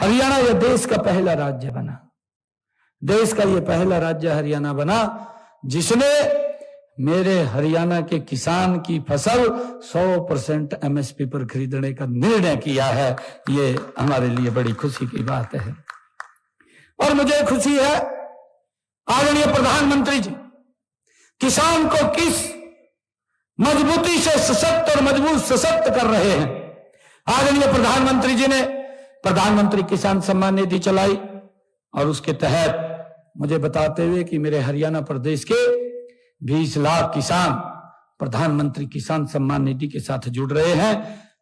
हरियाणा यह देश का पहला राज्य बना, देश का यह पहला राज्य हरियाणा बना जिसने मेरे हरियाणा के किसान की फसल 100% एमएसपी पर खरीदने का निर्णय किया है। ये हमारे लिए बड़ी खुशी की बात है। और मुझे खुशी है आदरणीय प्रधानमंत्री जी किसान को किस मजबूती से सशक्त और मजबूत सशक्त कर रहे हैं। आदरणीय प्रधानमंत्री जी ने प्रधानमंत्री किसान सम्मान निधि चलाई और उसके तहत मुझे बताते हुए कि मेरे हरियाणा प्रदेश के 20 लाख किसान प्रधानमंत्री किसान सम्मान निधि के साथ जुड़ रहे हैं।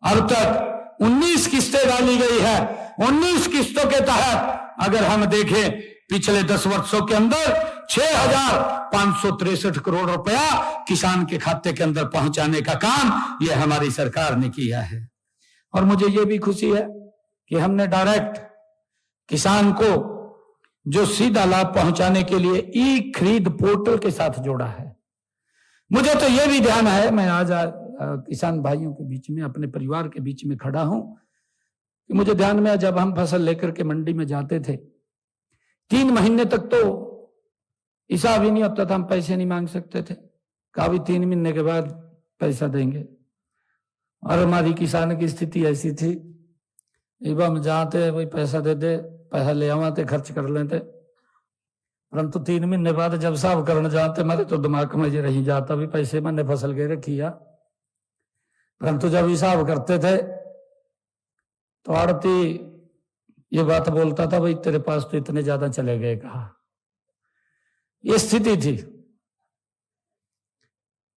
अब तक 19 किस्तें डाली गई है। 19 किस्तों के तहत अगर हम देखें पिछले 10 वर्षों के अंदर 6,563 करोड़ रुपया किसान के खाते के अंदर पहुंचाने का काम यह हमारी सरकार ने किया है। और मुझे यह भी खुशी है कि हमने डायरेक्ट किसान को जो सीधा लाभ पहुंचाने के लिए ई खरीद पोर्टल के साथ जोड़ा है। मुझे तो यह भी ध्यान है, मैं आज किसान भाइयों के बीच में अपने परिवार के बीच में खड़ा हूं कि मुझे ध्यान में जब हम फसल लेकर के मंडी में जाते थे 3 महीने तक तो हिसाब ही नहीं होता था, हम पैसे नहीं मांग सकते थे। कहा भी 3 महीने के बाद पैसा देंगे। और हमारी किसान की स्थिति ऐसी थी, हम जाते वही पैसा दे दे, पैसा ले आवाते खर्च कर लेते, परंतु 3 महीने बाद जब साहब करने जाते मेरे तो दिमाग में ये रही जाता भी पैसे मैंने फसल के रखी है। परंतु जब हिसाब करते थे तो आड़ती ये बात बोलता था भाई तेरे पास तो इतने ज्यादा चले गए। कहा ये स्थिति थी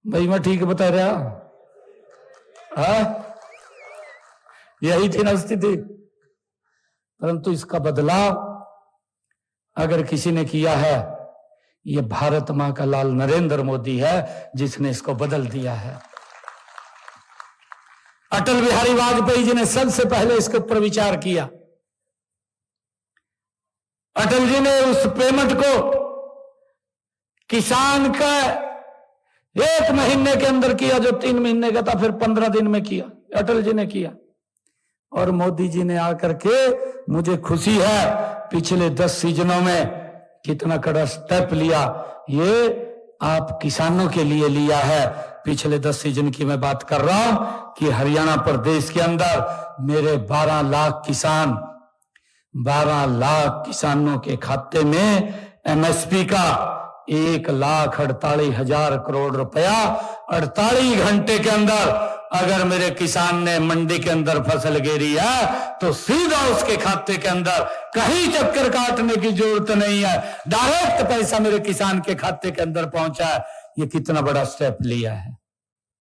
भाई, मैं ठीक बता रहा? यही थी ना स्थिति। परंतु इसका बदलाव अगर किसी ने किया है ये भारत मां का लाल नरेंद्र मोदी है जिसने इसको बदल दिया है। अटल बिहारी वाजपेयी जी ने सबसे पहले इसके ऊपर विचार किया। अटल जी ने उस पेमेंट को किसान का 1 महीने के अंदर किया जो 3 महीने का था, फिर 15 दिन में किया, अटल जी ने किया। और मोदी जी ने आकर के, मुझे खुशी है पिछले 10 सीजनों में कितना कड़ा स्टेप लिया, ये आप किसानों के लिए लिया है। पिछले 10 सीजन की मैं बात कर रहा हूं कि हरियाणा प्रदेश के अंदर मेरे 12 लाख किसानों के खाते में एमएसपी का 1,48,000 करोड़ रुपया 48 घंटे के अंदर अगर मेरे किसान ने मंडी के अंदर फसल गिरी है तो सीधा उसके खाते के अंदर कहीं चक्कर काटने की जरूरत नहीं है, डायरेक्ट पैसा मेरे किसान के खाते के अंदर पहुंचा है। ये कितना बड़ा स्टेप लिया है।